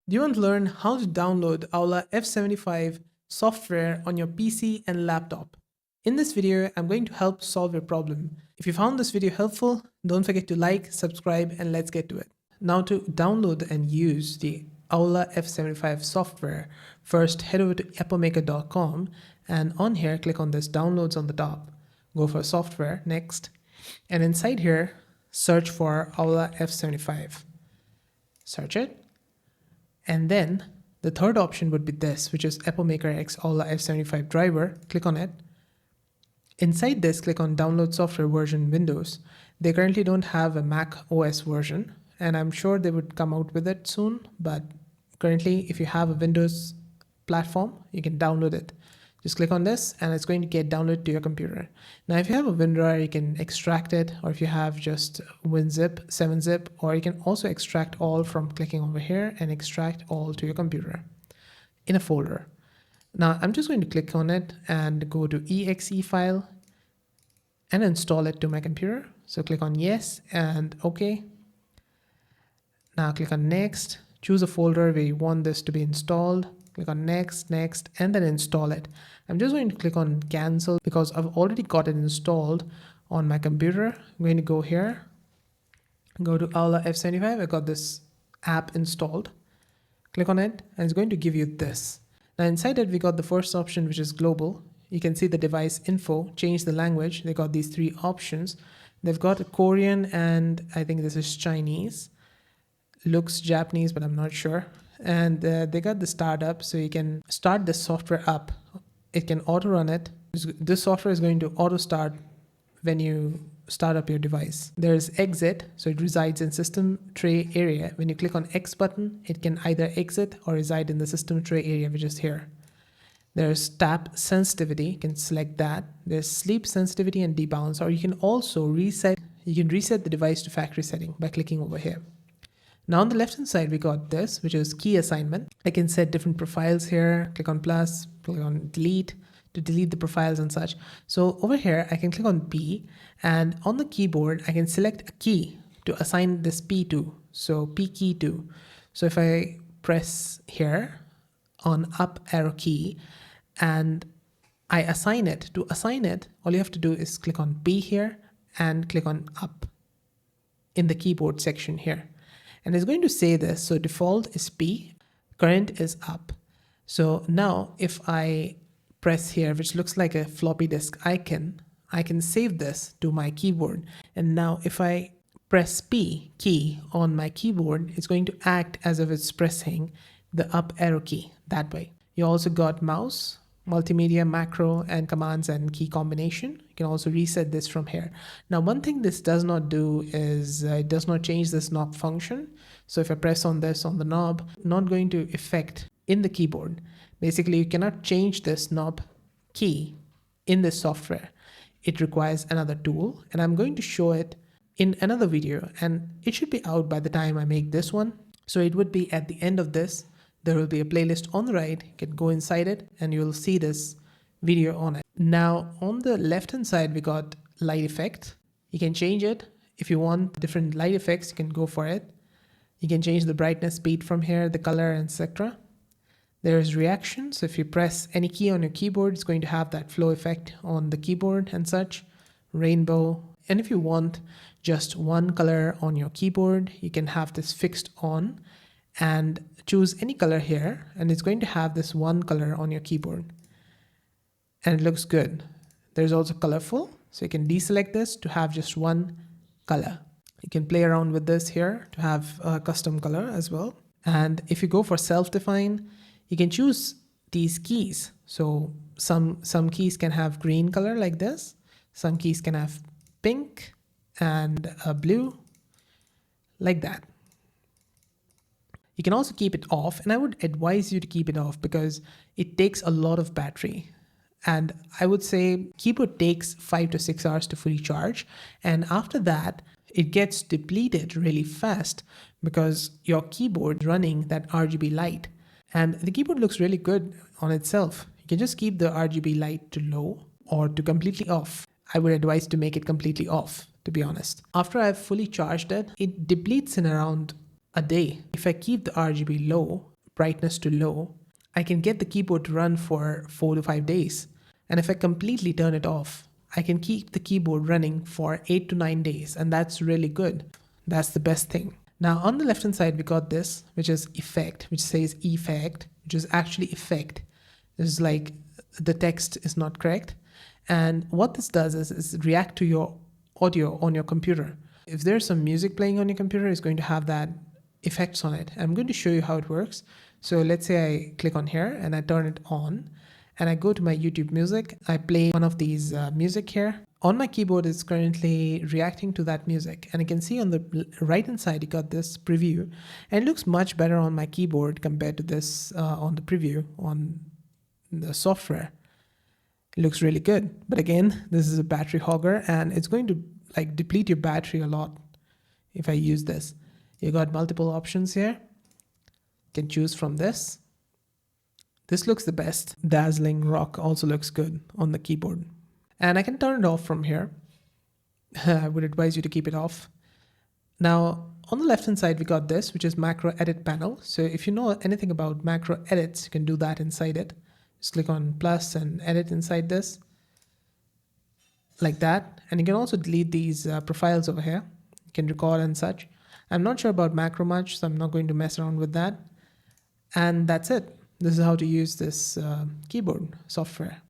Do you want to learn how to download Aula F75 software on your PC and laptop? In this video, I'm going to help solve your problem. If you found this video helpful, don't forget to like, subscribe, and let's get to it. Now to download and use the Aula F75 software, first head over to applemaker.com and on here, click on this downloads on the top. Go for software, next. And inside here, search for Aula F75. Search it. And then the third option would be this, which is Applemaker X Aula F75 driver. Click on it. Inside this, click on download software version Windows. They currently don't have a Mac OS version, and I'm sure they would come out with it soon. But currently, if you have a Windows platform, you can download it. Just click on this and it's going to get downloaded to your computer. Now, if you have a WinRAR, you can extract it, or if you have just WinZip, 7-zip, or you can also extract all from clicking over here and extract all to your computer in a folder. Now, I'm just going to click on it and go to exe file and install it to my computer. So click on yes and OK. Now click on next, choose a folder where you want this to be installed. Click on next, next, and then install it. I'm just going to click on cancel because I've already got it installed on my computer. I'm going to go here, go to Aula F75. I got this app installed. Click on it and it's going to give you this. Now inside it, we got the first option, which is global. You can see the device info, change the language. They got these three options. They've got a Korean and I think this is Chinese. Looks Japanese, but I'm not sure. And they got the startup, so you can start the software up. It can auto run it. This software is going to auto start when you start up your device. There's exit, so it resides in system tray area. When you click on X button, it can either exit or reside in the system tray area, which is here. There's tap sensitivity, you can select that. There's sleep sensitivity and debounce, or you can also reset. You can reset the device to factory setting by clicking over here. Now on the left hand side, we got this, which is key assignment. I can set different profiles here, click on plus, click on delete to delete the profiles and such. So over here, I can click on P, and on the keyboard, I can select a key to assign this P to. So P key to. So if I press here on up arrow key and I assign it, to assign it, all you have to do is click on P here and click on up in the keyboard section here. And it's going to say this, so default is P, current is up. So now if I press here, which looks like a floppy disk icon, I can save this to my keyboard. And now if I press P key on my keyboard, it's going to act as if it's pressing the up arrow key that way. You also got mouse, multimedia, macro, and commands and key combination. You can also reset this from here. Now, one thing this does not do is it does not change this knob function. So if I press on this on the knob, not going to affect in the keyboard. Basically, you cannot change this knob key in this software. It requires another tool, and I'm going to show it in another video, and it should be out by the time I make this one. So it would be at the end of this. There will be a playlist on the right. You can go inside it and you'll see this video on it. Now on the left hand side, we got light effect. You can change it. If you want different light effects, you can go for it. You can change the brightness, speed from here, the color, etc. There is reaction. So if you press any key on your keyboard, it's going to have that flow effect on the keyboard and such. Rainbow. And if you want just one color on your keyboard, you can have this fixed on and choose any color here, and it's going to have this one color on your keyboard and it looks good. There's also colorful, so you can deselect this to have just one color. You can play around with this here to have a custom color as well. And if you go for self-define, you can choose these keys. So some keys can have green color like this, some keys can have pink and a blue like that. You can also keep it off, and I would advise you to keep it off because it takes a lot of battery. And I would say keyboard takes 5 to 6 hours to fully charge. And after that, it gets depleted really fast because your keyboard is running that RGB light. And the keyboard looks really good on itself. You can just keep the RGB light to low or to completely off. I would advise to make it completely off, to be honest. After I've fully charged it, it depletes in around a day. If I keep the RGB low, brightness to low, I can get the keyboard to run for 4 to 5 days. And if I completely turn it off, I can keep the keyboard running for 8 to 9 days, and that's really good. That's the best thing. Now on the left hand side, we got this, which is effect, which says effect, which is actually effect. This is like the text is not correct. And what this does is react to your audio on your computer. If there's some music playing on your computer, it's going to have that effects on it. I'm going to show you how it works. So let's say I click on here and I turn it on and I go to my YouTube music. I play one of these music here. On my keyboard, it's currently reacting to that music. And you can see on the right hand side, you got this preview. And it looks much better on my keyboard compared to this on the preview on the software. It looks really good. But again, this is a battery hogger and it's going to like deplete your battery a lot if I use this. You got multiple options here. You can choose from this. This looks the best. Dazzling Rock also looks good on the keyboard. And I can turn it off from here. I would advise you to keep it off. Now, on the left hand side, we got this, which is macro edit panel. So if you know anything about macro edits, you can do that inside it. Just click on plus and edit inside this. Like that. And you can also delete these profiles over here. You can record and such. I'm not sure about macro much, so I'm not going to mess around with that. And that's it. This is how to use this keyboard software.